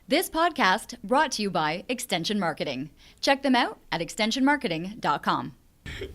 This podcast brought to you by Extension Marketing. Check them out at extensionmarketing.com.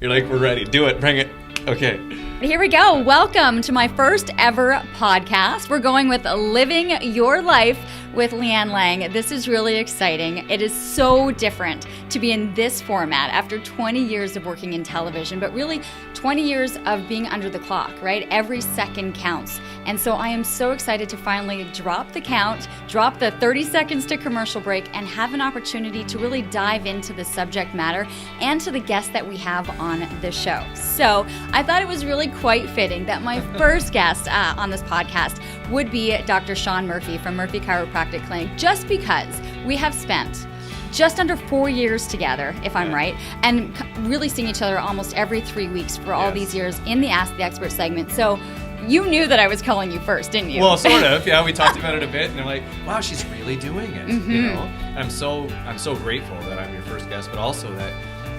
You're like, we're ready. Do it. Bring it. Okay. Here we go. Welcome to my first ever podcast. We're going with Living Your Life with Lianne Laing. This is really exciting. It is so different to be in this format after 20 years of working in television, but really 20 years of being under the clock, right? Every second counts. And so I am so excited to finally drop the count, drop the 30 seconds to commercial break, and have an opportunity to really dive into the subject matter and to the guests that we have on the show. So I thought it was really quite fitting that my first guest on this podcast would be Dr. Sean Murphy from Murphy Chiropractic Clinic, just because we have spent just under 4 years together, if I'm right, and really seeing each other almost every 3 weeks for all these years in the Ask the Expert segment. So you knew that I was calling you first, didn't you? Well, sort of. Yeah, we talked about it a bit, and I'm like, wow, she's really doing it. Mm-hmm. You know, I'm so grateful that I'm your first guest, but also that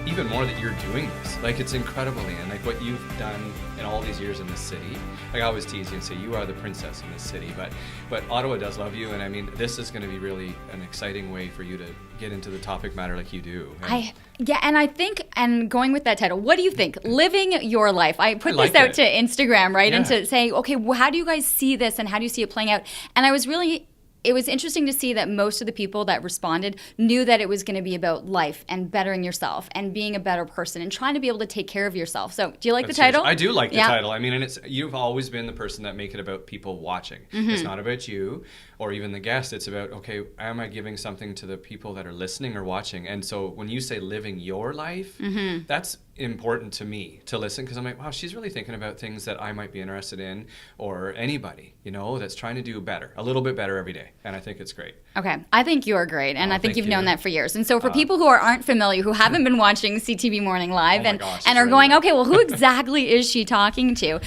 even more that you're doing this. Like, it's incredible, Lianne, like what you've done in all these years in this city. Like, I always tease you and say you are the princess in this city, but Ottawa does love you, and I mean, this is going to be really an exciting way for you to get into the topic matter like you do. And I think, and going with that title, what do you think? Living Your Life. I put this out to Instagram, right? Yeah. And to say, okay, well, how do you guys see this and how do you see it playing out? And it was interesting to see that most of the people that responded knew that it was going to be about life and bettering yourself and being a better person and trying to be able to take care of yourself. So do you like the title? I do like the title. I mean, and you've always been the person that make it about people watching. Mm-hmm. It's not about you or even the guest. It's about, okay, am I giving something to the people that are listening or watching? And so when you say living your life, mm-hmm. that's important to me to listen, because I'm like, wow, she's really thinking about things that I might be interested in, or anybody, you know, that's trying to do better, a little bit better every day. And I think it's great. Okay. I think you're great. And I think you've known that for years. And so for people who aren't familiar, who haven't been watching CTV Morning Live and are going, okay, well, who exactly is she talking to?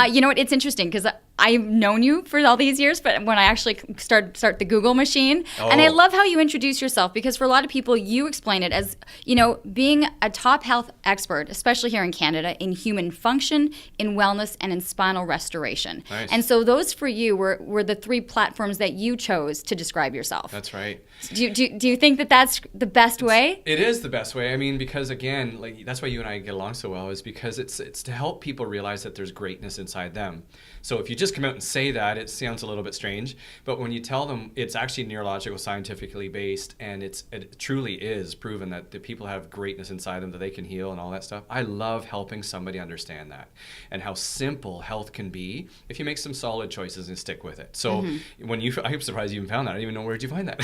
You know what? It's interesting because I've known you for all these years, but when I actually start the Google machine, and I love how you introduce yourself, because for a lot of people, you explain it as, you know, being a top health expert, especially here in Canada, in human function, in wellness, and in spinal restoration. Nice. And so those for you were the three platforms that you chose to describe yourself. That's right. Do you think that that's the best way? It is the best way. I mean, because again, like, that's why you and I get along so well, is because it's to help people realize that there's greatness inside them. So if you just come out and say that, it sounds a little bit strange. But when you tell them it's actually neurological, scientifically based, and it truly is proven that the people have greatness inside them that they can heal and all that stuff. I love helping somebody understand that and how simple health can be if you make some solid choices and stick with it. So I'm surprised you even found that. I don't even know, where'd you find that?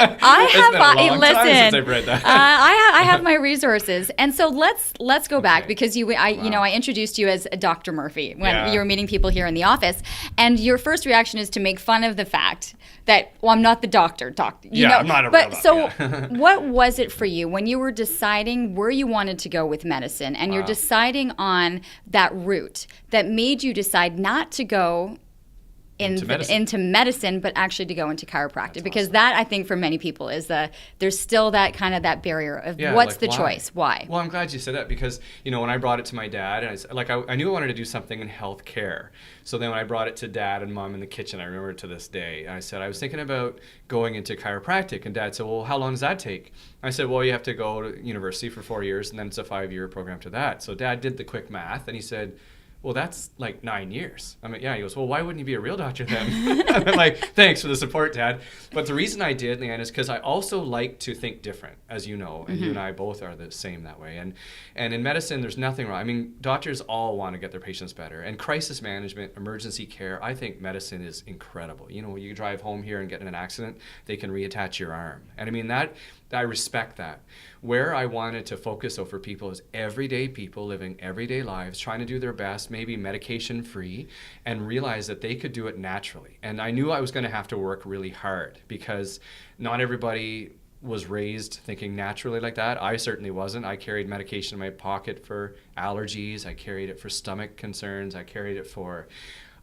I have time since I've read that. I have my resources, and so let's go back, because I introduced you as Dr. Murphy when you were meeting people here in the office, and your first reaction is to make fun of the fact that, well, I'm not the doctor. I'm not a real doctor. So what was it for you when you were deciding where you wanted to go with medicine, and you're deciding on that route that made you decide not to go into medicine, but actually to go into chiropractic? That's because awesome. That, I think, for many people is there's still that kind of that barrier of what's the choice? Why? Well, I'm glad you said that, because, you know, when I brought it to my dad, and I knew I wanted to do something in healthcare. So then when I brought it to Dad and Mom in the kitchen, I remember it to this day, I said, I was thinking about going into chiropractic, and Dad said, well, how long does that take? I said, well, you have to go to university for 4 years, and then it's a 5-year program to that. So Dad did the quick math, and he said, well, that's like 9 years. I mean, yeah. He goes, well, why wouldn't you be a real doctor then? I'm like, thanks for the support, Dad. But the reason I did, Lianne, is because I also like to think different, as you know, and you and I both are the same that way. And in medicine, there's nothing wrong. I mean, doctors all want to get their patients better. And crisis management, emergency care, I think medicine is incredible. You know, you drive home here and get in an accident, they can reattach your arm. And I mean, I respect that. Where I wanted to focus, though, for people is everyday people living everyday lives, trying to do their best, maybe medication-free, and realize that they could do it naturally. And I knew I was going to have to work really hard, because not everybody was raised thinking naturally like that. I certainly wasn't. I carried medication in my pocket for allergies. I carried it for stomach concerns. I carried it for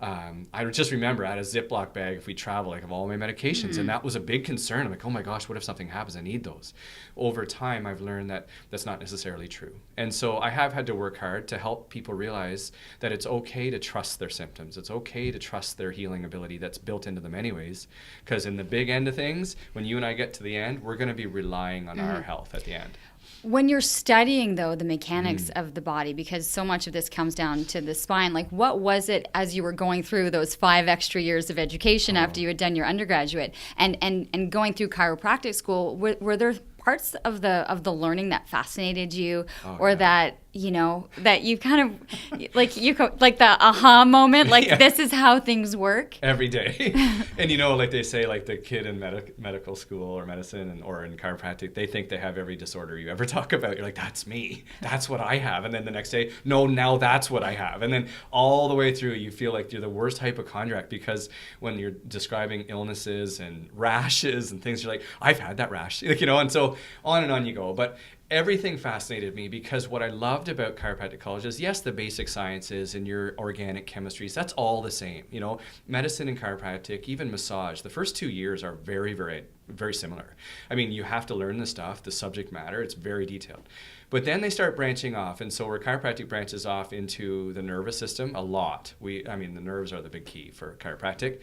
I just remember I had a Ziploc bag if we travel, like of all my medications. And that was a big concern. I'm like, oh my gosh, what if something happens? I need those. Over time, I've learned that that's not necessarily true. And so I have had to work hard to help people realize that it's okay to trust their symptoms. It's okay to trust their healing ability that's built into them anyways. Because in the big end of things, when you and I get to the end, we're going to be relying on our health at the end. When you're studying, though, the mechanics of the body, because so much of this comes down to the spine, like what was it as you were going through those 5 extra years of education after you had done your undergraduate and going through chiropractic school, were there parts of the learning that fascinated you that, you know, that you kind of, like the aha moment, like this is how things work? Every day. And you know, like they say, like the kid in medical school or medicine or in chiropractic, they think they have every disorder you ever talk about. You're like, that's me. That's what I have. And then the next day, no, now that's what I have. And then all the way through, you feel like you're the worst hypochondriac, because when you're describing illnesses and rashes and things, you're like, I've had that rash, like, you know, and so on and on you go. But everything fascinated me, because what I loved about chiropractic college is, yes, the basic sciences and your organic chemistries, that's all the same. You know, medicine and chiropractic, even massage, the first 2 years are very, very, very similar. I mean, you have to learn the stuff, the subject matter, it's very detailed. But then they start branching off, and so where chiropractic branches off into the nervous system a lot. The nerves are the big key for chiropractic.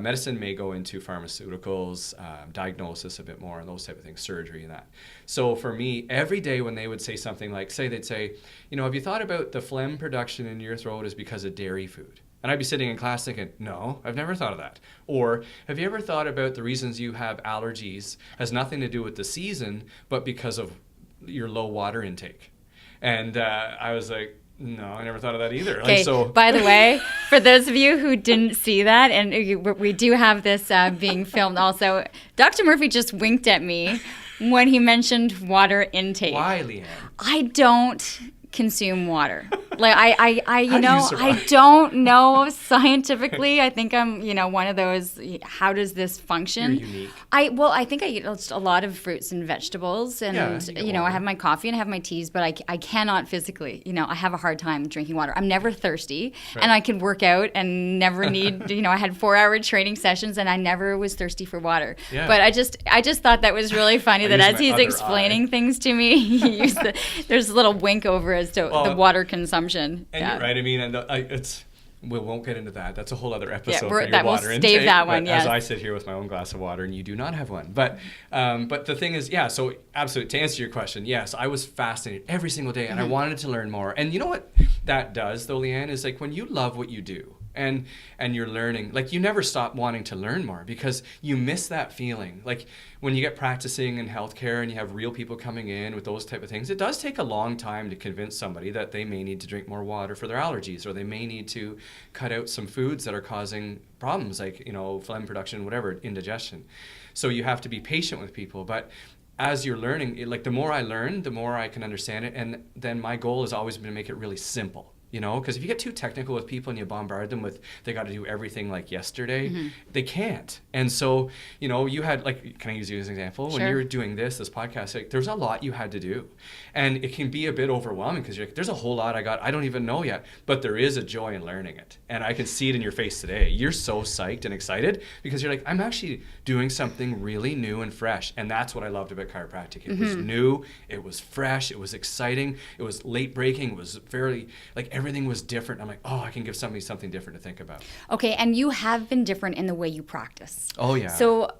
Medicine may go into pharmaceuticals, diagnosis a bit more, and those type of things, surgery and that. So for me, every day when they would say something like, they'd say, you know, have you thought about the phlegm production in your throat is because of dairy food? And I'd be sitting in class thinking, no, I've never thought of that. Or have you ever thought about the reasons you have allergies has nothing to do with the season, but because of your low water intake? And I was like, no, I never thought of that either. Okay, by the way, for those of you who didn't see that, and we do have this being filmed also, Dr. Murphy just winked at me when he mentioned water intake. Why, Lianne? I don't consume water. Like I don't know scientifically. I think I'm, one of those, how does this function? You're unique. I think I eat a lot of fruits and vegetables, and I have my coffee and I have my teas, but I cannot physically, I have a hard time drinking water. I'm never thirsty, and I can work out and never need, I had 4-hour training sessions and I never was thirsty for water. Yeah. But I just thought that was really funny that as he's explaining things to me, he used there's a little wink over as to the water consumption. And you're right. I mean, and we won't get into that. That's a whole other episode for your water intake. We'll save that one, yes. As I sit here with my own glass of water and you do not have one. But the thing is, so absolutely, to answer your question, yes, I was fascinated every single day and I wanted to learn more. And you know what that does, though, Lianne, is like when you love what you do, and you're learning, like you never stop wanting to learn more because you miss that feeling. Like when you get practicing in healthcare and you have real people coming in with those type of things, it does take a long time to convince somebody that they may need to drink more water for their allergies, or they may need to cut out some foods that are causing problems like, phlegm production, whatever, indigestion. So you have to be patient with people. But as you're learning, like the more I learn, the more I can understand it. And then my goal has always been to make it really simple. Because if you get too technical with people and you bombard them with, they got to do everything like yesterday, they can't. And so, you had, like, can I use you as an example? Sure. When you were doing this podcast, like, there's a lot you had to do. And it can be a bit overwhelming because you're like, there's a whole lot I don't even know yet. But there is a joy in learning it. And I can see it in your face today. You're so psyched and excited because you're like, I'm actually doing something really new and fresh. And that's what I loved about chiropractic. It was new, it was fresh, it was exciting, it was late breaking, it was fairly, like, everything was different. I'm like, I can give somebody something different to think about. Okay, and you have been different in the way you practice. Oh, yeah. So,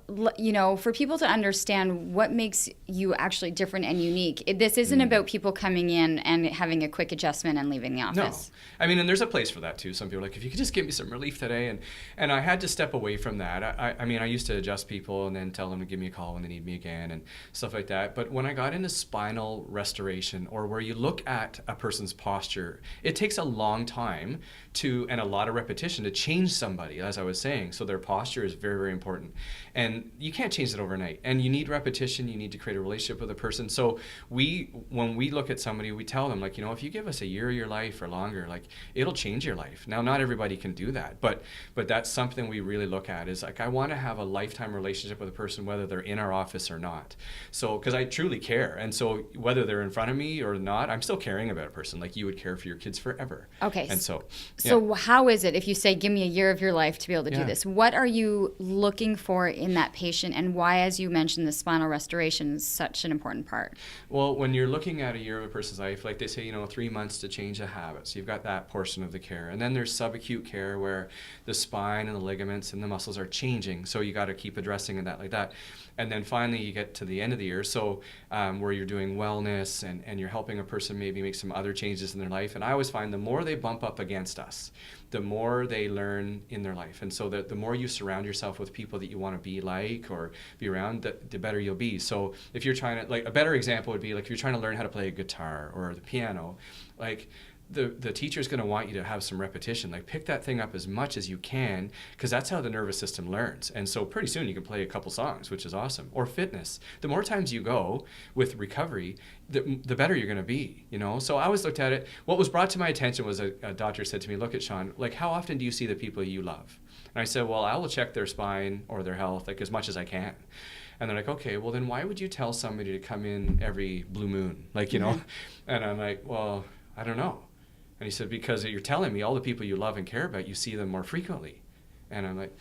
for people to understand what makes you actually different and unique, this isn't about people coming in and having a quick adjustment and leaving the office. No. I mean, and there's a place for that too. Some people are like, if you could just give me some relief today. And I had to step away from that. I used to adjust people and then tell them to give me a call when they need me again and stuff like that. But when I got into spinal restoration, or where you look at a person's posture, it takes a long time and a lot of repetition to change somebody, as I was saying. So their posture is very, very important. And you can't change it overnight. And you need repetition. You need to create a relationship with a person. So when we look at somebody, we tell them, like, if you give us a year of your life or longer, like, it'll change your life. Now, not everybody can do that, but that's something we really look at, is like, I want to have a lifetime relationship with a person, whether they're in our office or not. So, because I truly care. And so whether they're in front of me or not, I'm still caring about a person, like you would care for your kids forever. forever. Okay. And so how is it if you say, give me a year of your life to be able to do this? What are you looking for in that patient, and why, as you mentioned, the spinal restoration is such an important part? Well, when you're looking at a year of a person's life, like they say, 3 months to change a habit. So you've got that portion of the care. And then there's subacute care where the spine and the ligaments and the muscles are changing. So you got to keep addressing and that like that. And then finally you get to the end of the year, so where you're doing wellness and you're helping a person maybe make some other changes in their life. And I always find the more they bump up against us, the more they learn in their life. And so the more you surround yourself with people that you want to be like or be around, the better you'll be. So if you're trying to, like, a better example would be like if you're trying to learn how to play a guitar or the piano, like the teacher's going to want you to have some repetition. Like, pick that thing up as much as you can, because that's how the nervous system learns. And so pretty soon you can play a couple songs, which is awesome. Or fitness. The more times you go with recovery, the better you're going to be, So I always looked at it. What was brought to my attention was a doctor said to me, look at Sean, like, how often do you see the people you love? And I said, well, I will check their spine or their health, like, as much as I can. And they're like, okay, well, then why would you tell somebody to come in every blue moon? Like, And I'm like, well, I don't know. And he said, because you're telling me all the people you love and care about, you see them more frequently. And I'm like,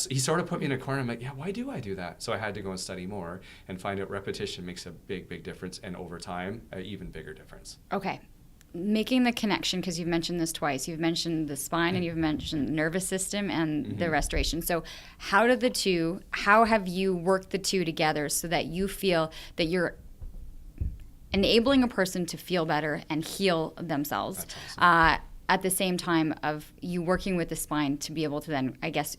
he sort of put me in a corner. I'm like, yeah, why do I do that? So I had to go and study more and find out repetition makes a big, big difference. And over time, an even bigger difference. Okay. Making the connection, because you've mentioned this twice. You've mentioned the spine and you've mentioned the nervous system and the restoration. So how have you worked the two together so that you feel that you're enabling a person to feel better and heal themselves? That's awesome. At the same time of you working with the spine to be able to then, I guess,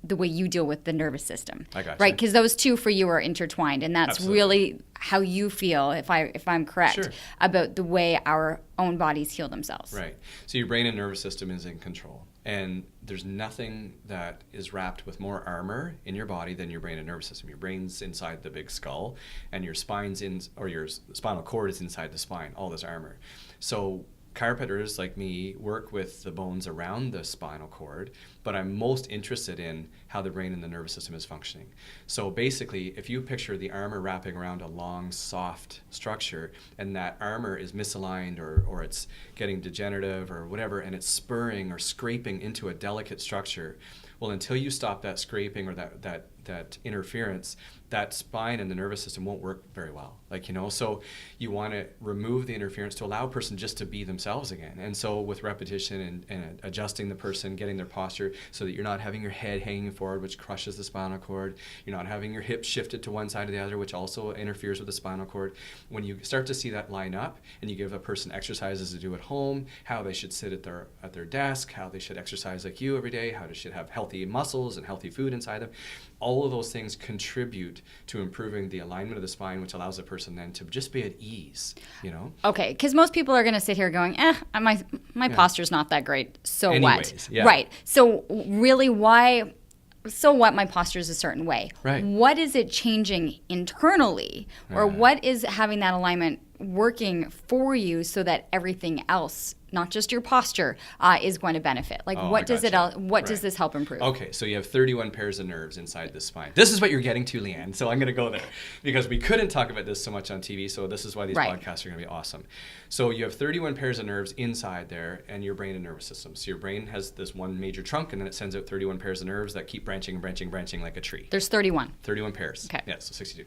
the way you deal with the nervous system. I got you. Right? Because those two for you are intertwined, and that's Absolutely. really how you feel, if I'm correct, Sure. about the way our own bodies heal themselves. Right. So your brain and nervous system is in control. And there's nothing that is wrapped with more armor in your body than your brain and nervous system. Your brain's inside the big skull, and your your spinal cord is inside the spine, all this armor. So chiropractors like me work with the bones around the spinal cord, but I'm most interested in how the brain and the nervous system is functioning. So basically, if you picture the armor wrapping around a long, soft structure, and that armor is misaligned or it's getting degenerative or whatever, and it's spurring or scraping into a delicate structure, well, until you stop that scraping or that interference, that spine and the nervous system won't work very well. So you want to remove the interference to allow a person just to be themselves again. And so with repetition and adjusting the person, getting their posture so that you're not having your head hanging forward, which crushes the spinal cord. You're not having your hips shifted to one side or the other, which also interferes with the spinal cord. When you start to see that line up and you give a person exercises to do at home, how they should sit at their desk, how they should exercise like you every day, how they should have healthy muscles and healthy food inside them, all of those things contribute to improving the alignment of the spine, which allows the person then to just be at ease, Okay, because most people are going to sit here going, my posture's not that great, so Anyways, what? Yeah. Right. So really, why? So what? My posture is a certain way. Right. What is it changing internally, or Right. what is having that alignment working for you so that everything else, not just your posture, is going to benefit? Like, Oh, what I does gotcha. What does Right. this help improve? Okay, so you have 31 pairs of nerves inside the spine. This is what you're getting to, Lianne, so I'm going to go there because we couldn't talk about this so much on TV, so this is why these Right. podcasts are going to be awesome. So you have 31 pairs of nerves inside there and your brain and nervous system. So your brain has this one major trunk, and then it sends out 31 pairs of nerves that keep branching and branching and branching like a tree. There's 31. 31 pairs. Okay. Yeah, so 62.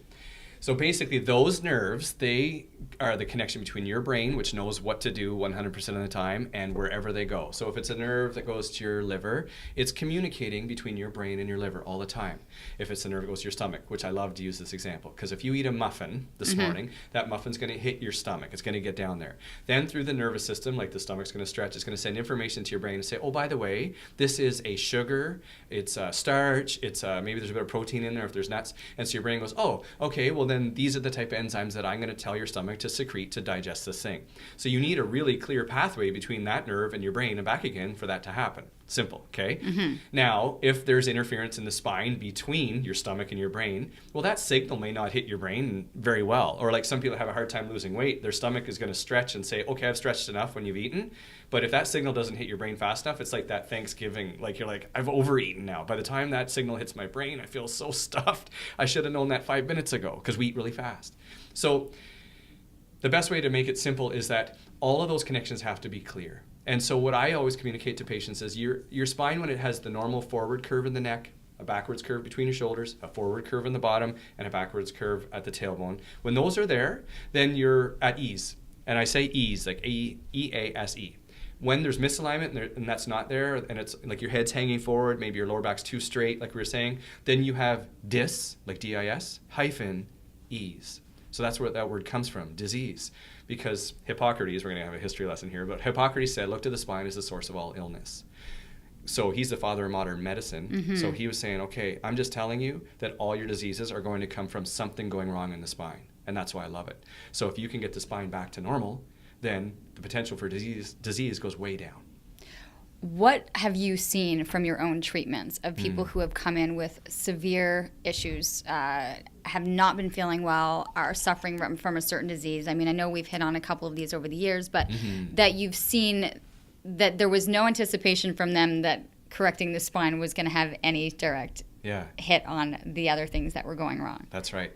So basically, those nerves, they are the connection between your brain, which knows what to do 100% of the time, and wherever they go. So if it's a nerve that goes to your liver, it's communicating between your brain and your liver all the time. If it's a nerve that goes to your stomach, which I love to use this example, because if you eat a muffin this morning, that muffin's going to hit your stomach. It's going to get down there. Then through the nervous system, like the stomach's going to stretch, it's going to send information to your brain and say, oh, by the way, this is a sugar, it's a starch, it's maybe there's a bit of protein in there if there's nuts. And so your brain goes, oh, okay, well then these are the type of enzymes that I'm going to tell your stomach to secrete to digest this thing. So you need a really clear pathway between that nerve and your brain and back again for that to happen. Simple, okay? Now, if there's interference in the spine between your stomach and your brain, well, that signal may not hit your brain very well. Or like some people have a hard time losing weight, their stomach is going to stretch and say, okay, I've stretched enough when you've eaten. But if that signal doesn't hit your brain fast enough, it's like that Thanksgiving, like you're like, I've overeaten now. By the time that signal hits my brain, I feel so stuffed. I should have known that 5 minutes ago, because we eat really fast. So the best way to make it simple is that all of those connections have to be clear. And so what I always communicate to patients is your spine, when it has the normal forward curve in the neck, a backwards curve between your shoulders, a forward curve in the bottom, and a backwards curve at the tailbone. When those are there, then you're at ease. And I say ease, like E-A-S-E. When there's misalignment and that's not there, and it's like your head's hanging forward, maybe your lower back's too straight, like we were saying, then you have dis, like D-I-S, hyphen ease. So that's where that word comes from, disease. Because Hippocrates, we're going to have a history lesson here, but Hippocrates said, look to the spine as the source of all illness. So he's the father of modern medicine. Mm-hmm. So he was saying, okay, I'm just telling you that all your diseases are going to come from something going wrong in the spine. And that's why I love it. So if you can get the spine back to normal, then the potential for disease goes way down. What have you seen from your own treatments of people who have come in with severe issues, have not been feeling well, are suffering from a certain disease? I mean, I know we've hit on a couple of these over the years, but that you've seen that there was no anticipation from them that correcting the spine was going to have any direct hit on the other things that were going wrong. That's right.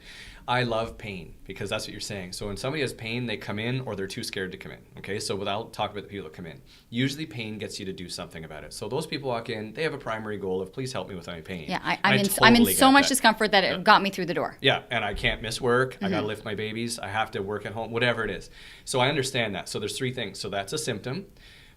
I love pain because that's what you're saying. So when somebody has pain, they come in or they're too scared to come in. Okay, so I'll talk about the people that come in. Usually pain gets you to do something about it. So those people walk in, they have a primary goal of please help me with my pain. Yeah, I'm in so much discomfort that it got me through the door. Yeah, and I can't miss work. I got to lift my babies. I have to work at home, whatever it is. So I understand that. So there's three things. So that's a symptom.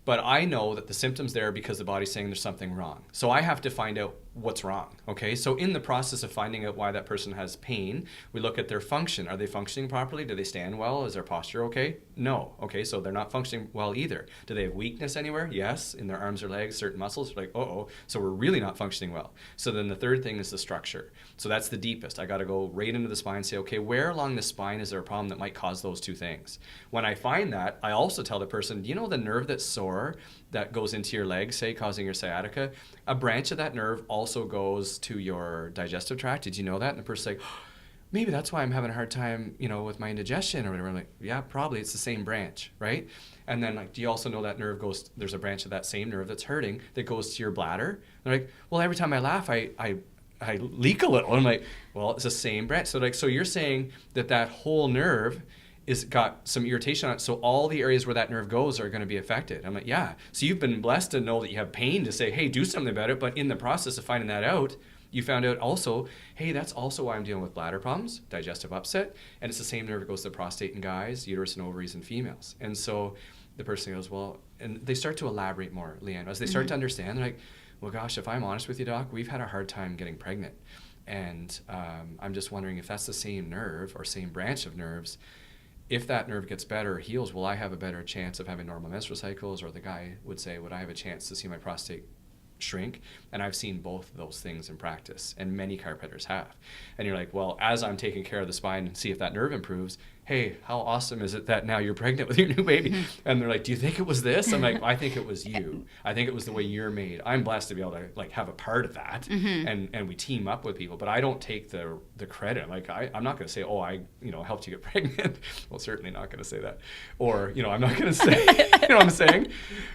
But I know that the symptom's there because the body's saying there's something wrong. So I have to find out what's wrong, okay? So in the process of finding out why that person has pain, we look at their function. Are they functioning properly? Do they stand well? Is their posture okay? No. Okay, so they're not functioning well either. Do they have weakness anywhere? Yes, in their arms or legs, certain muscles. Like, so we're really not functioning well. So then the third thing is the structure. So that's the deepest. I got to go right into the spine and say, okay, where along the spine is there a problem that might cause those two things? When I find that, I also tell the person, do you know the nerve that's sore that goes into your leg, say, causing your sciatica? A branch of that nerve also goes to your digestive tract. Did you know that? And the person's like, maybe that's why I'm having a hard time, with my indigestion or whatever. I'm like, yeah, probably it's the same branch, right? And then like, do you also know that nerve there's a branch of that same nerve that's hurting that goes to your bladder? They're like, well, every time I laugh, I leak a little. And I'm like, well, it's the same branch. So you're saying that whole nerve is got some irritation on it, so all the areas where that nerve goes are going to be affected. I'm like, yeah. So you've been blessed to know that you have pain to say, hey, do something about it. But in the process of finding that out, you found out also, hey, that's also why I'm dealing with bladder problems, digestive upset, and it's the same nerve that goes to the prostate in guys, uterus and ovaries in females. And so the person goes, well, and they start to elaborate more, Lianne. As they start to understand, they're like, well, gosh, if I'm honest with you, Doc, we've had a hard time getting pregnant. And I'm just wondering if that's the same nerve or same branch of nerves. If that nerve gets better or heals, will I have a better chance of having normal menstrual cycles? Or the guy would say, would I have a chance to see my prostate shrink? And I've seen both of those things in practice, and many chiropractors have. And you're like, well, as I'm taking care of the spine and see if that nerve improves, hey, how awesome is it that now you're pregnant with your new baby? And they're like, do you think it was this? I'm like, I think it was you. I think it was the way you're made. I'm blessed to be able to like have a part of that, and we team up with people. But I don't take the credit. Like I'm not going to say, oh, I helped you get pregnant. Well, certainly not going to say that. Or I'm not going to say, you know what I'm saying?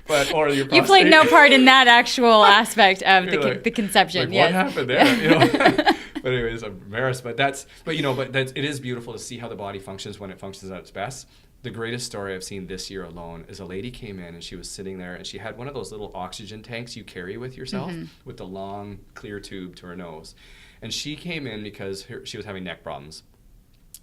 But or your prostate. You played no part in that actual aspect of the conception. Like, yes. What happened there? But anyways, I'm embarrassed. But it is beautiful to see how the body functions when it functions at its best. The greatest story I've seen this year alone is a lady came in and she was sitting there and she had one of those little oxygen tanks you carry with yourself with the long clear tube to her nose. And she came in because she was having neck problems.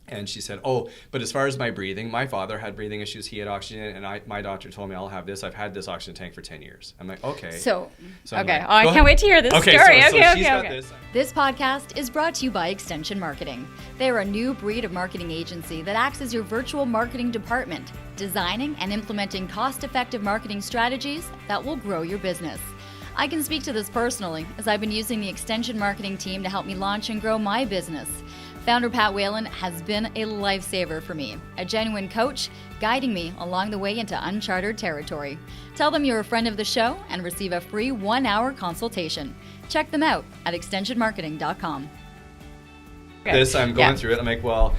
And she said, but as far as my breathing, my father had breathing issues. He had oxygen, and my doctor told me I'll have this. I've had this oxygen tank for 10 years. I'm like, okay. So okay. Like, I can't wait to hear this story. Okay. This podcast is brought to you by Extension Marketing. They're a new breed of marketing agency that acts as your virtual marketing department, designing and implementing cost-effective marketing strategies that will grow your business. I can speak to this personally, as I've been using the Extension Marketing team to help me launch and grow my business. Founder Pat Whalen has been a lifesaver for me, a genuine coach guiding me along the way into uncharted territory. Tell them you're a friend of the show and receive a free 1-hour consultation. Check them out at extensionmarketing.com. I'm going through it. I'm like, well,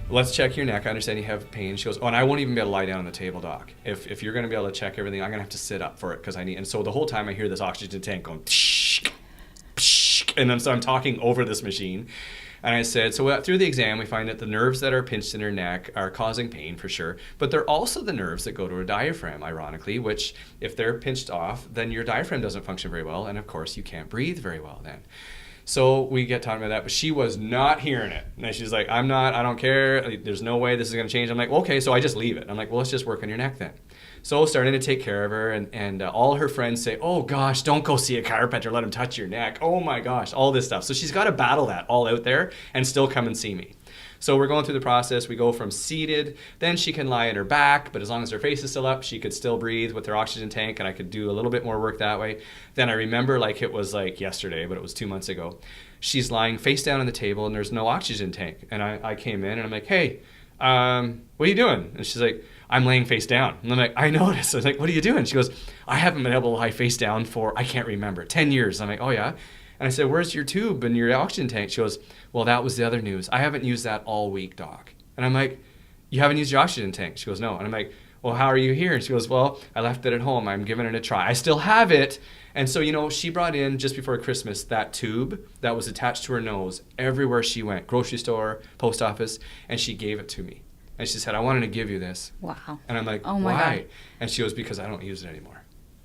let's check your neck. I understand you have pain. She goes, and I won't even be able to lie down on the table, Doc. If you're going to be able to check everything, I'm going to have to sit up for it because I need. And so the whole time I hear this oxygen tank going, psh, psh, And so I'm talking over this machine. And I said, so through the exam, we find that the nerves that are pinched in her neck are causing pain for sure, but they're also the nerves that go to her diaphragm, ironically, which if they're pinched off, then your diaphragm doesn't function very well. And of course, you can't breathe very well then. So we get talking about that, but she was not hearing it. And she's like, I don't care. There's no way this is going to change. I'm like, well, okay, so I just leave it. I'm like, well, let's just work on your neck then. So starting to take care of her, and all her friends say, oh gosh, don't go see a chiropractor, let him touch your neck. Oh my gosh, all this stuff. So she's got to battle that all out there and still come and see me. So we're going through the process. We go from seated, then she can lie on her back, but as long as her face is still up, she could still breathe with her oxygen tank, and I could do a little bit more work that way. Then I remember like it was like yesterday, but it was 2 months ago. She's lying face down on the table, and there's no oxygen tank. And I came in, and I'm like, hey, what are you doing? And she's like, I'm laying face down. And I'm like, I noticed. I was like, what are you doing? She goes, I haven't been able to lie face down for, I can't remember, 10 years. I'm like, oh yeah? And I said, where's your tube and your oxygen tank? She goes, well, that was the other news. I haven't used that all week, doc. And I'm like, you haven't used your oxygen tank? She goes, no. And I'm like, well, how are you here? And she goes, well, I left it at home. I'm giving it a try. I still have it. And so, she brought in just before Christmas that tube that was attached to her nose everywhere she went, grocery store, post office, and she gave it to me. And she said, I wanted to give you this. Wow. And I'm like, oh my why? God. And she goes, because I don't use it anymore.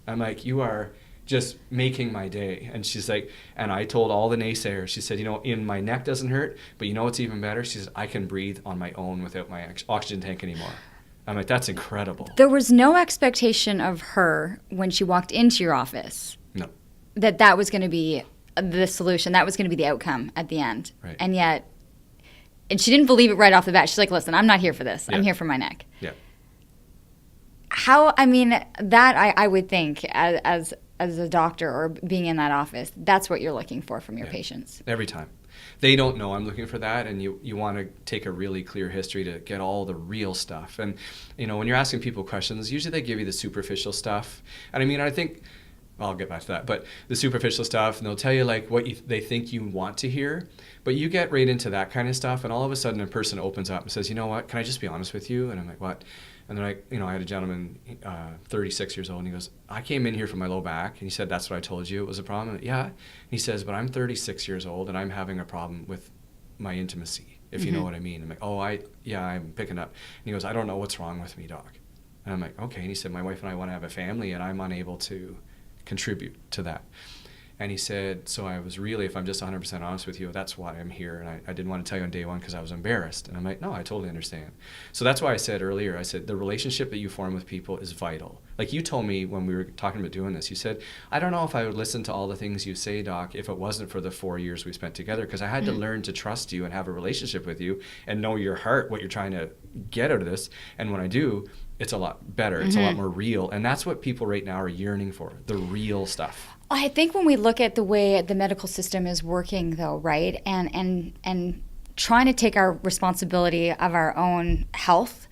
I'm like, you are just making my day. And she's like, and I told all the naysayers, she said, in my neck doesn't hurt, but what's even better? She says, I can breathe on my own without my oxygen tank anymore. I'm like, that's incredible. There was no expectation of her when she walked into your office. No. That was going to be the solution. That was going to be the outcome at the end. Right. And yet, and she didn't believe it right off the bat. She's like, listen, I'm not here for this. Yeah. I'm here for my neck. Yeah. That I would think as a doctor or being in that office, that's what you're looking for from your patients. Every time. They don't know I'm looking for that, and you want to take a really clear history to get all the real stuff. And, when you're asking people questions, usually they give you the superficial stuff. And I think, I'll get back to that, but the superficial stuff, and they'll tell you like what they think you want to hear, but you get right into that kind of stuff, and all of a sudden a person opens up and says, you know what, can I just be honest with you? And I'm like, what? And they're like, I had a gentleman, 36 years old, and he goes, I came in here for my low back, and he said, that's what I told you it was a problem? And, yeah. And he says, but I'm 36 years old, and I'm having a problem with my intimacy, if you know what I mean. I'm like, oh, I'm picking up. And he goes, I don't know what's wrong with me, doc. And I'm like, okay. And he said, my wife and I want to have a family, and I'm unable to contribute to that. And he said, so I was really, if I'm just 100% honest with you, that's why I'm here. And I didn't want to tell you on day one because I was embarrassed. And I'm like, no, I totally understand. So that's why I said earlier, I said, the relationship that you form with people is vital. Like you told me when we were talking about doing this, you said, I don't know if I would listen to all the things you say, doc, if it wasn't for the 4 years we spent together, because I had to learn to trust you and have a relationship with you and know your heart, what you're trying to get out of this. And when I do, it's a lot better. It's a lot more real. And that's what people right now are yearning for, the real stuff. I think when we look at the way the medical system is working, though, right, and trying to take our responsibility of our own health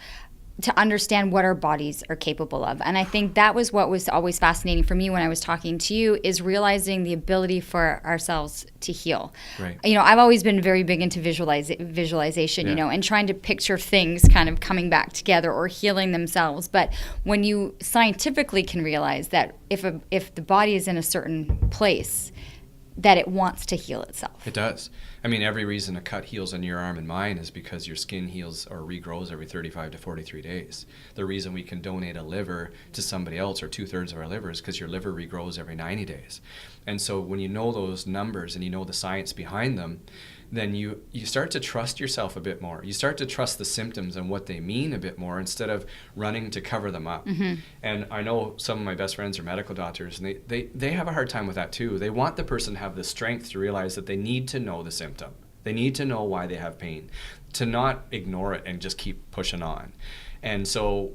to understand what our bodies are capable of. And I think that was what was always fascinating for me when I was talking to you, is realizing the ability for ourselves to heal. Right. I've always been very big into visualization, and trying to picture things kind of coming back together or healing themselves. But when you scientifically can realize that if the body is in a certain place, that it wants to heal itself. It does. Every reason a cut heals on your arm and mine is because your skin heals or regrows every 35 to 43 days. The reason we can donate a liver to somebody else, or 2/3 of our liver, is because your liver regrows every 90 days. And so when you know those numbers and you know the science behind them, then you start to trust yourself a bit more. You start to trust the symptoms and what they mean a bit more instead of running to cover them up. And I know some of my best friends are medical doctors, and they have a hard time with that too. They want the person to have the strength to realize that they need to know the symptom. They need to know why they have pain, to not ignore it and just keep pushing on. And so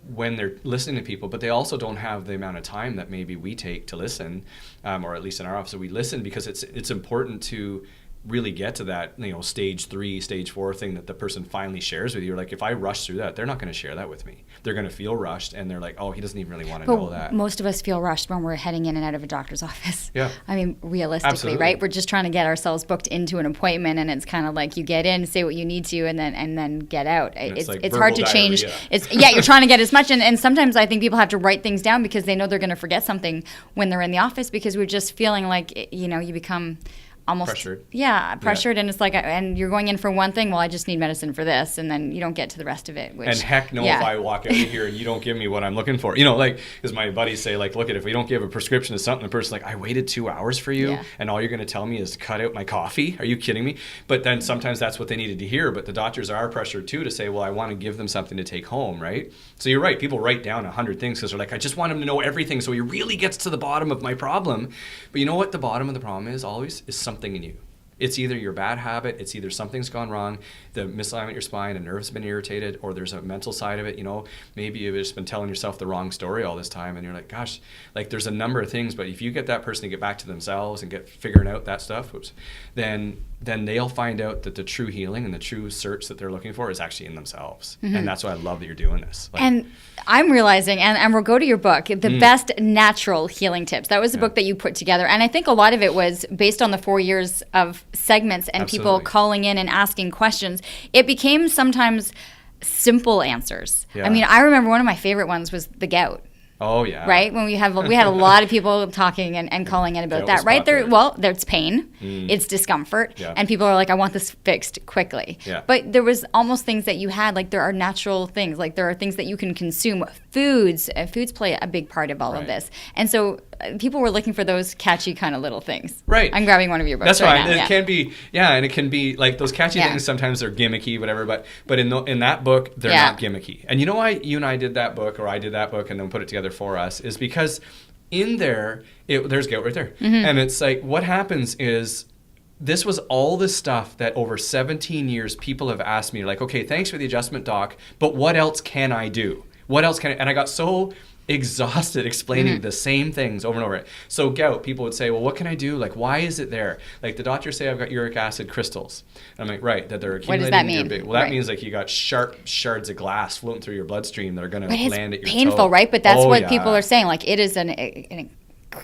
when they're listening to people, but they also don't have the amount of time that maybe we take to listen, or at least in our office, we listen because it's important to really get to that, stage 3, stage 4 thing that the person finally shares with you. Like, if I rush through that, they're not going to share that with me. They're going to feel rushed, and they're like, oh, he doesn't even really want to know that. Most of us feel rushed when we're heading in and out of a doctor's office. Yeah. Realistically, Absolutely. right? We're just trying to get ourselves booked into an appointment, and it's kind of like you get in, say what you need to, and then get out. It's hard to change. You're trying to get as much, and sometimes I think people have to write things down because they know they're going to forget something when they're in the office, because we're just feeling like, you become almost pressured. Pressured, and it's like, and you're going in for one thing. Well, I just need medicine for this, and then you don't get to the rest of it. Which, and heck no, if I walk out of here and you don't give me what I'm looking for, like, as my buddies say, like, look, if we don't give a prescription to something, the person's like, I waited 2 hours for you, and all you're going to tell me is to cut out my coffee. Are you kidding me? But then sometimes that's what they needed to hear. But the doctors are pressured too to say, well, I want to give them something to take home, right? So you're right. People write down 100 things because they're like, I just want him to know everything so he really gets to the bottom of my problem. But you know what the bottom of the problem is always? Is something in you. It's either your bad habit, it's either something's gone wrong, the misalignment of your spine, a nerve's been irritated, or there's a mental side of it. Maybe you've just been telling yourself the wrong story all this time, and you're like, gosh, like there's a number of things. But if you get that person to get back to themselves and get figuring out that stuff, then they'll find out that the true healing and the true search that they're looking for is actually in themselves. And that's why I love that you're doing this. And I'm realizing, and we'll go to your book, The Best Natural Healing Tips. That was the book that you put together. And I think a lot of it was based on the 4 years of segments and people calling in and asking questions. It became sometimes simple answers. I mean, I remember one of my favorite ones was the gout. Oh yeah. Right? When we had a lot of people talking and calling in about that, right? There's pain, it's discomfort, and people are like, I want this fixed quickly. But there was almost things that you had, like there are natural things, like there are things that you can consume. Foods play a big part of all of this. And so people were looking for those catchy kind of little things. Right. I'm grabbing one of your books. That's right fine. now. It can be, and it can be like those catchy things. Sometimes they're gimmicky, whatever. But in that book, they're not gimmicky. And you know why you and I did that book, or I did that book, and then put it together for us, is because in there, there's gout right there, and it's like what happens is. This was all the stuff that over 17 years people have asked me, like, okay, thanks for the adjustment, doc, but what else can I do? What else can I? And I got so exhausted explaining the same things over and over. So gout, people would say, well, what can I do? Like, why is it there? Like the doctors say I've got uric acid crystals. And I'm like, right, that they're accumulating. What does that mean? Well, that means like you got sharp shards of glass floating through your bloodstream that are going to land at your toe. Painful, right? But that's what people are saying. Like it is an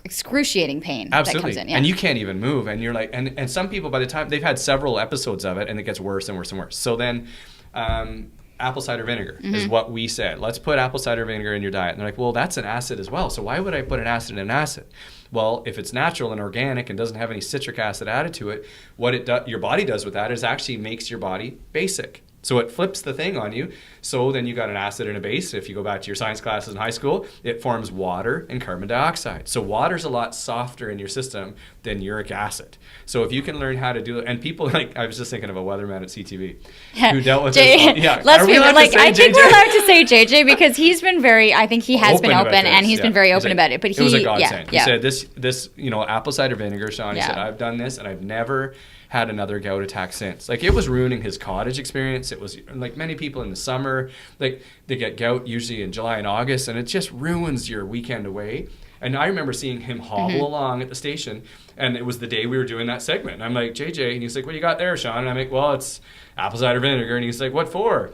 excruciating pain that comes in. And you can't even move, and you're like, and some people, by the time they've had several episodes of it, and it gets worse and worse and worse. So then apple cider vinegar is what we said. Let's put apple cider vinegar in your diet. And they're like, well, that's an acid as well, so why would I put an acid in an acid? Well, if it's natural and organic and doesn't have any citric acid added to it, what your body does with that is actually makes your body basic. So it flips the thing on you. So then you got an acid and a base. If you go back to your science classes in high school, it forms water and carbon dioxide. So water's a lot softer in your system than uric acid. So if you can learn how to do it, and people like, I was just thinking of a weatherman at CTV who dealt with this. I think we're allowed to say JJ because he's been I think he has been open and he's been very open about it. But it was a godsend. He said this, apple cider vinegar, Sean, he said, I've done this and I've never had another gout attack since. Like it was ruining his cottage experience. It was like many people in the summer, like they get gout usually in July and August, and it just ruins your weekend away. And I remember seeing him hobble along at the station, and it was the day we were doing that segment. And I'm like, JJ, and he's like, what do you got there, Sean? And I'm like, well, it's apple cider vinegar. And he's like, what for?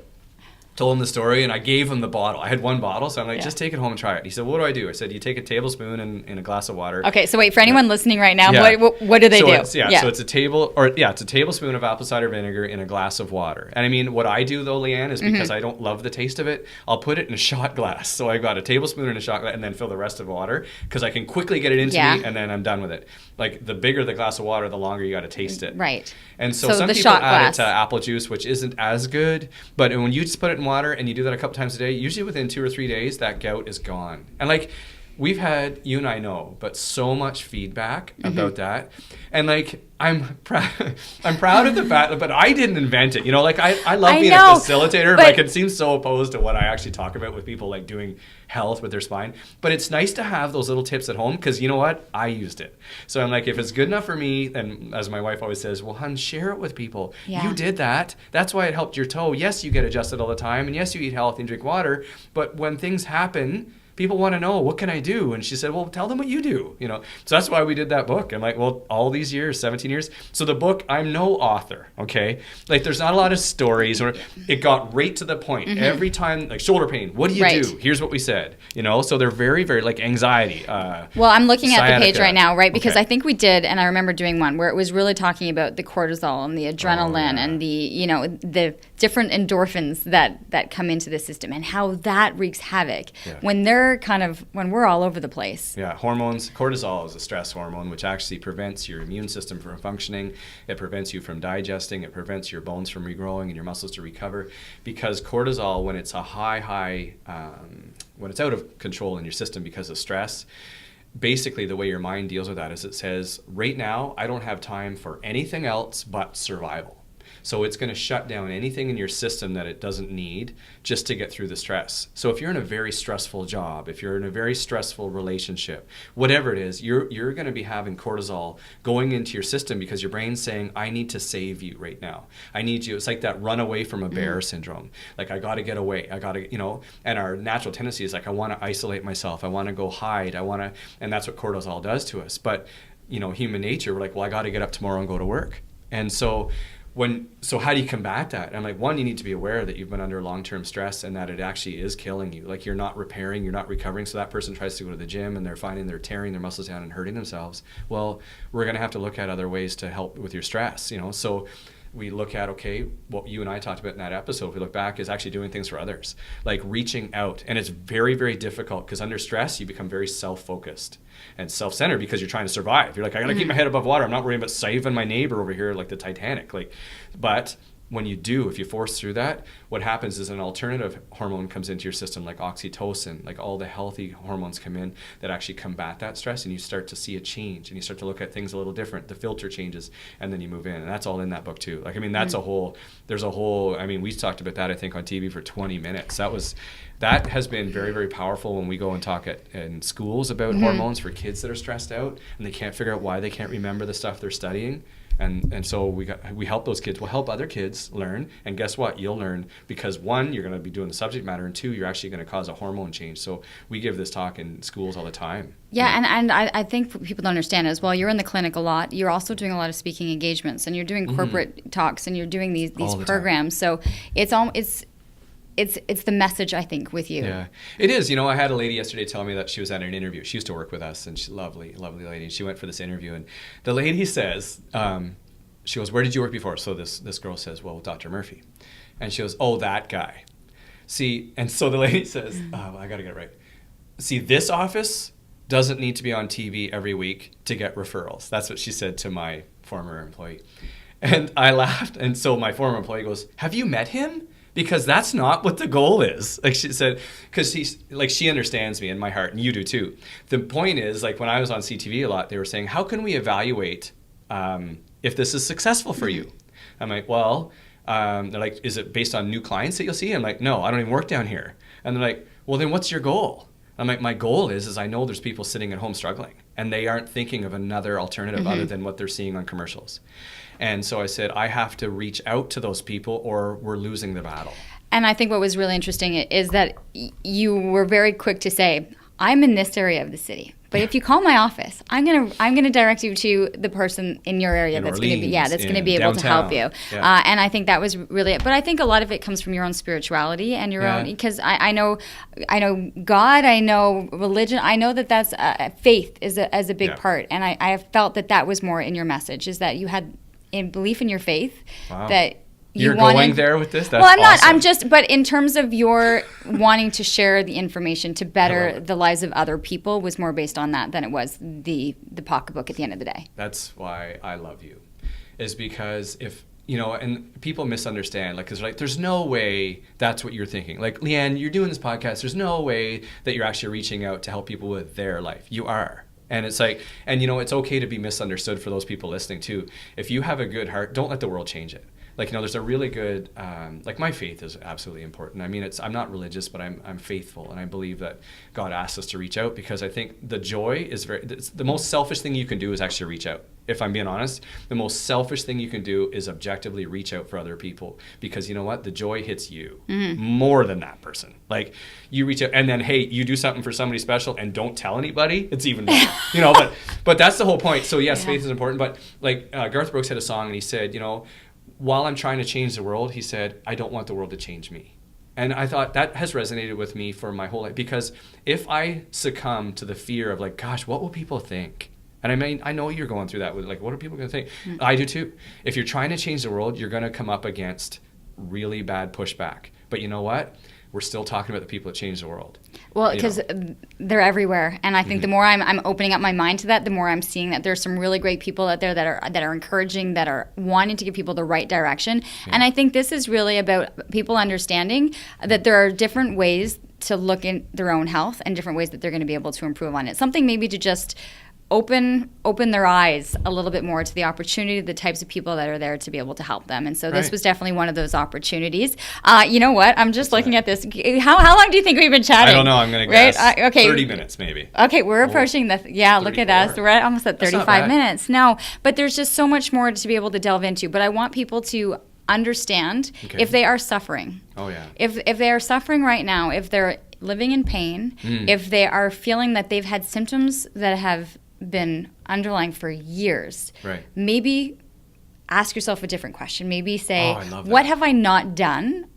Told him the story, and I gave him the bottle. I had one bottle, so I'm like, just take it home and try it. He said, what do I do? I said, you take a tablespoon in a glass of water. Okay, so wait, for anyone listening right now, what do they do? So it's a tablespoon of apple cider vinegar in a glass of water. And I mean, what I do though, Lianne, is because I don't love the taste of it, I'll put it in a shot glass. So I've got a tablespoon in a shot glass and then fill the rest of water because I can quickly get it into me and then I'm done with it. Like the bigger the glass of water, the longer you got to taste it. Right. And so some people add it to apple juice, which isn't as good. But when you just put it in water and you do that a couple times a day, usually within 2 or 3 days, that gout is gone. And like we've had, you and I know, but so much feedback about that. And like I'm proud of the fact, but I didn't invent it. Like I love being a facilitator, but like it seems so opposed to what I actually talk about with people like doing health with their spine. But it's nice to have those little tips at home because you know what? I used it. So I'm like, if it's good enough for me, and as my wife always says, well, hun, share it with people. Yeah. You did that. That's why it helped your toe. Yes, you get adjusted all the time, and yes, you eat healthy and drink water. But when things happen, people want to know, what can I do? And she said, well, tell them what you do. So that's why we did that book. I'm like, well, all these years, 17 years. So the book, I'm no author, okay? Like there's not a lot of stories, or it got right to the point. Every time, like shoulder pain, what do you do? Here's what we said, so they're very, very like anxiety. Well, I'm looking at the page right now, right? Because I think we did, and I remember doing one where it was really talking about the cortisol and the adrenaline and the different endorphins that come into the system and how that wreaks havoc when they're we're all over the place. Yeah, hormones. Cortisol is a stress hormone, which actually prevents your immune system from functioning. It prevents you from digesting. It prevents your bones from regrowing and your muscles to recover. Because cortisol, when it's a when it's out of control in your system because of stress, basically the way your mind deals with that is it says, right now, I don't have time for anything else but survival. So it's going to shut down anything in your system that it doesn't need just to get through the stress. So if you're in a very stressful job, if you're in a very stressful relationship, whatever it is, you're going to be having cortisol going into your system because your brain's saying, I need to save you right now. I need you. It's like that run away from a bear syndrome. Like, I got to get away. I got to, and our natural tendency is like, I want to isolate myself. I want to go hide. And that's what cortisol does to us. But, human nature, we're like, well, I got to get up tomorrow and go to work. And so how do you combat that? And I'm like, one, you need to be aware that you've been under long-term stress and that it actually is killing you. Like, you're not repairing, you're not recovering. So that person tries to go to the gym and they're finding they're tearing their muscles down and hurting themselves. Well, we're going to have to look at other ways to help with your stress, So we look at, okay, what you and I talked about in that episode, if we look back, is actually doing things for others, like reaching out. And it's very, very difficult because under stress, you become very self-focused and self-centered because you're trying to survive. You're like, I got to keep my head above water. I'm not worrying about saving my neighbor over here like the Titanic. But when you do, if you force through that, what happens is an alternative hormone comes into your system, like oxytocin, like all the healthy hormones come in that actually combat that stress, and you start to see a change, and you start to look at things a little different. The filter changes, and then you move in, and that's all in that book too. We talked about that, I think, on TV for 20 minutes. That has been very, very powerful when we go and talk in schools about hormones for kids that are stressed out, and they can't figure out why they can't remember the stuff they're studying. And so we help those kids. We'll help other kids learn. And guess what? You'll learn because, one, you're going to be doing the subject matter, and two, you're actually going to cause a hormone change. So we give this talk in schools all the time. Yeah, and I think people don't understand as well. You're in the clinic a lot. You're also doing a lot of speaking engagements, and you're doing corporate talks, and you're doing these programs. So it's the message, I think, with you. Yeah, it is. I had a lady yesterday tell me that she was at an interview. She used to work with us, and she's a lovely, lovely lady. And she went for this interview, and the lady says, she goes, where did you work before? So this girl says, well, Dr. Murphy. And she goes, oh, that guy. See, and so the lady says, I got to get it right. See, this office doesn't need to be on TV every week to get referrals. That's what she said to my former employee. And I laughed. And so my former employee goes, have you met him? Because that's not what the goal is. Like she said, because she understands me in my heart, and you do too. The point is, like when I was on CTV a lot, they were saying, how can we evaluate if this is successful for you? I'm like, well, they're like, is it based on new clients that you'll see? I'm like, no, I don't even work down here. And they're like, well, then what's your goal? I'm like, my goal is I know there's people sitting at home struggling, and they aren't thinking of another alternative other than what they're seeing on commercials. And so I said, I have to reach out to those people or we're losing the battle. And I think what was really interesting is that you were very quick to say, I'm in this area of the city. But if you call my office, I'm gonna direct you to the person in your area that's going to be able to help you. Yeah. And I think that was really. But I think a lot of it comes from your own spirituality and your own. Because I know God, I know religion, I know that's faith is a big part, and I have felt that was more in your message, is that you had in belief in your faith. Wow. That. You're going there with this? That's well, I'm not. Awesome. I'm just, but in terms of your wanting to share the information to better the lives of other people was more based on that than it was the pocketbook at the end of the day. That's why I love you, is because if, and people misunderstand, because there's no way that's what you're thinking. Like, Lianne, you're doing this podcast. There's no way that you're actually reaching out to help people with their life. You are. And it's like, and it's okay to be misunderstood for those people listening too. If you have a good heart, don't let the world change it. There's a really good, my faith is absolutely important. I mean, I'm not religious, but I'm faithful, and I believe that God asks us to reach out, because I think the joy is the most selfish thing you can do is actually reach out. If I'm being honest, the most selfish thing you can do is objectively reach out for other people, because you know what? The joy hits you more than that person. Like, you reach out, and then, hey, you do something for somebody special and don't tell anybody, it's even more, but that's the whole point. So yes, faith is important, but Garth Brooks had a song, and he said, while I'm trying to change the world, he said, I don't want the world to change me. And I thought that has resonated with me for my whole life, because if I succumb to the fear of gosh, what will people think? And I mean, I know you're going through that with what are people going to think? I do too. If you're trying to change the world, you're going to come up against really bad pushback. But you know what? we're still talking about the people that change the world. Well, because they're everywhere, and I think the more I'm opening up my mind to that, the more I'm seeing that there's some really great people out there that are encouraging, that are wanting to give people the right direction. And I think this is really about people understanding that there are different ways to look in their own health and different ways that they're going to be able to improve on it. Something maybe to just open their eyes a little bit more to the opportunity, the types of people that are there to be able to help them. And so this was definitely one of those opportunities. You know what? I'm just looking at this. How long do you think we've been chatting? I don't know. I'm going to guess 30 minutes maybe. Okay, we're approaching the, look at us. We're almost at 35 minutes. No, but there's just so much more to be able to delve into. But I want people to understand if they are suffering. Oh, yeah. If they are suffering right now, if they're living in pain, if they are feeling that they've had symptoms that have been underlying for years, maybe ask yourself a different question. Maybe say, what have I not done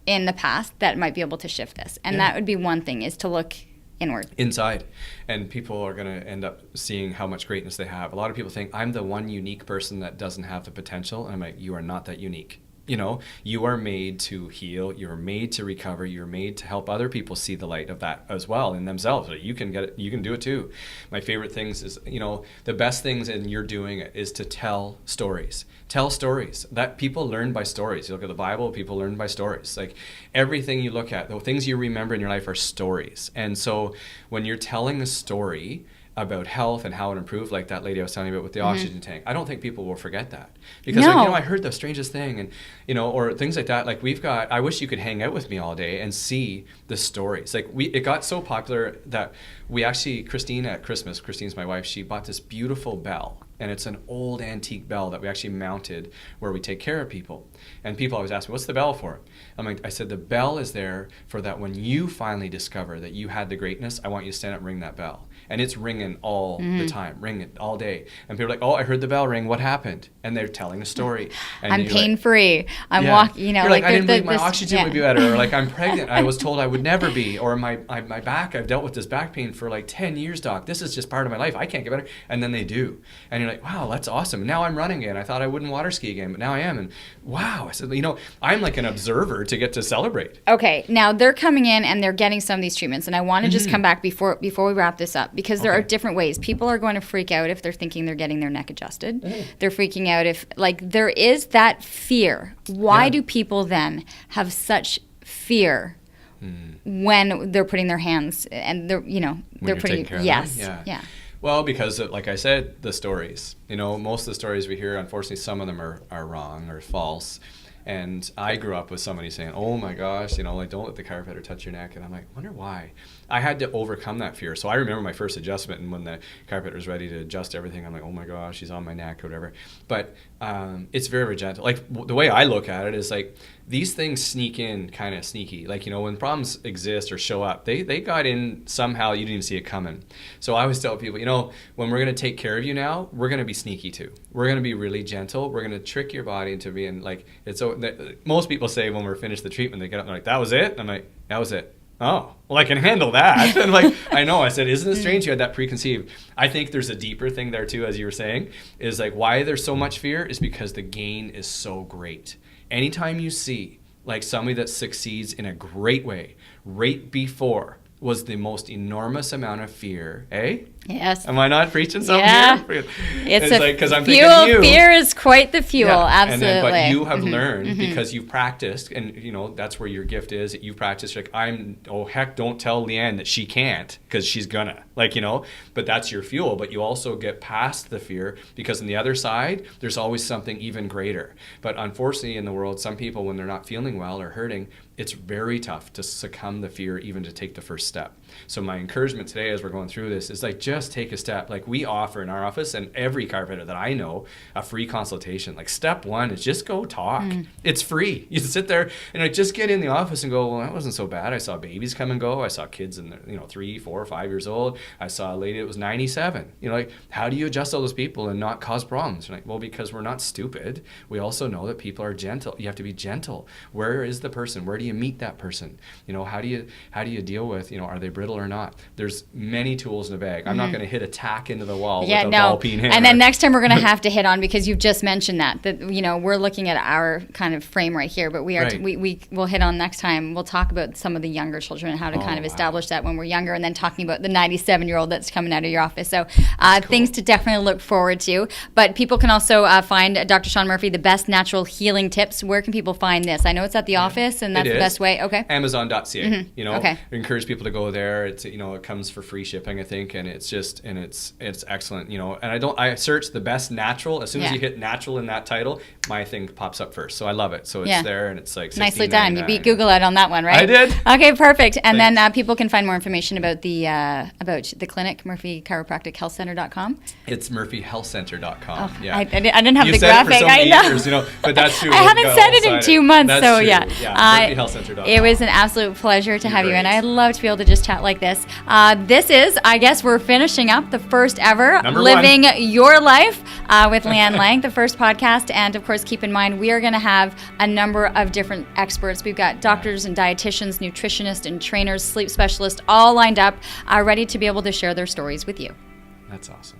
in the past that might be able to shift this? And that would be one thing, is to look inward. Inside. And people are going to end up seeing how much greatness they have. A lot of people think, I'm the one unique person that doesn't have the potential. And I'm like, you are not that unique. You know, you are made to heal, you're made to recover, you're made to help other people see the light of that as well in themselves. You can get it, you can do it too. My favorite things is, the best things in you're doing it is to tell stories. Tell stories. That people learn by stories. You look at the Bible, people learn by stories. Like everything you look at, the things you remember in your life are stories. And so when you're telling a story about health and how it improved, like that lady I was telling you about with the oxygen tank, I don't think people will forget that. Because I heard the strangest thing, and or things like that. Like I wish you could hang out with me all day and see the stories. Like it got so popular that we actually, Christine at Christmas, Christine's my wife, she bought this beautiful bell. And it's an old antique bell that we actually mounted where we take care of people. And people always ask me, what's the bell for? I said, the bell is there for that when you finally discover that you had the greatness, I want you to stand up and ring that bell. And it's ringing all the time, ringing all day. And people are like, oh, I heard the bell ring. What happened? And they're telling a story. And I'm pain-free. I'm walking, You're like I didn't believe my oxygen would be better. Or like, I'm pregnant. I was told I would never be. Or my back, I've dealt with this back pain for like 10 years, doc. This is just part of my life. I can't get better. And then they do. And you're like, wow, that's awesome. Now I'm running again. I thought I wouldn't water ski again, but now I am. And wow, I said, I'm like an observer to get to celebrate. Okay, now they're coming in and they're getting some of these treatments. And I want to just come back before we wrap this up, because there are different ways. People are going to freak out if they're thinking they're getting their neck adjusted. They're freaking out if, there is that fear. Why do people then have such fear when they're putting their hands and they're putting care of them? Yeah. Well, because like I said, the stories. Most of the stories we hear, unfortunately, some of them are wrong or false. And I grew up with somebody saying, oh my gosh, don't let the chiropractor touch your neck. And I'm like, wonder why. I had to overcome that fear. So I remember my first adjustment, and when the chiropractor was ready to adjust everything, I'm like, oh my gosh, she's on my neck or whatever. But it's very, very gentle. Like the way I look at it is like these things sneak in kind of sneaky. Like, when problems exist or show up, they got in somehow, you didn't even see it coming. So I always tell people, when we're going to take care of you now, we're going to be sneaky too. We're going to be really gentle. We're going to trick your body into being like, most people say when we're finished the treatment, they get up and they're like, that was it? And I'm like, that was it. Oh, well, I can handle that. And I know, I said, isn't it strange you had that preconceived? I think there's a deeper thing there too, as you were saying, is like why there's so much fear is because the gain is so great. Anytime you see like somebody that succeeds in a great way, right before was the most enormous amount of fear, eh? Yes. Am I not preaching something here? It's like, because I'm thinking of you. Fear is quite the fuel, absolutely. But you have learned because you've practiced, and that's where your gift is. You've practiced. Like don't tell Lianne that she can't, because she's gonna. But that's your fuel. But you also get past the fear, because on the other side, there's always something even greater. But unfortunately, in the world, some people, when they're not feeling well or hurting, it's very tough to succumb to fear, even to take the first step. So my encouragement today, as we're going through this, is just take a step. Like we offer in our office, and every chiropractor that I know, a free consultation. Like step one is just go talk. It's free. You sit there and just get in the office and go, well, that wasn't so bad. I saw babies come and go. I saw kids in 3, 4, 5 years old. I saw a lady that was 97. How do you adjust all those people and not cause problems? You're like, well, because we're not stupid. We also know that people are gentle. You have to be gentle. Where is the person? Where do you meet that person? How do you deal with, are they brittle or not? There's many tools in the bag. I'm not going to hit a tack into the wall with a no. ball peen hammer. And then next time we're going to have to hit on, because you've just mentioned that we're looking at our kind of frame right here, but we are Right. we will hit on next time. We'll talk about some of the younger children and how to kind of establish that when we're younger, and then talking about the 97-year-old that's coming out of your office. So things to definitely look forward to. But people can also find Dr. Sean Murphy, the best natural healing tips. Where can people find this? I know it's at the office, and that's the best way. Okay. Amazon.ca. Okay. I encourage people to go there. It's it comes for free shipping, I think, and it's excellent. And I search the best natural. As soon as you hit natural in that title, my thing pops up first. So I love it. So it's there, and it's like nicely done. You beat Google out on that one, right? I did. Okay, perfect. And then people can find more information about the clinic, Murphy Chiropractic Health Center.com. It's murphyhealthcenter.com. Oh, I didn't have the graphic. It for so many years, but that's true. I haven't said it in 2 months, that's so true. yeah. Murphyhealthcenter.com. It was an absolute pleasure to have you, and great. I'd love to be able to just chat like this. This is, I guess, we're finishing up the first ever Number Living one. Your Life with Lianne Laing, the first podcast. And of course, keep in mind, we are going to have a number of different experts. We've got doctors and dietitians, nutritionists and trainers, sleep specialists, all lined up, ready to be able to share their stories with you. That's awesome.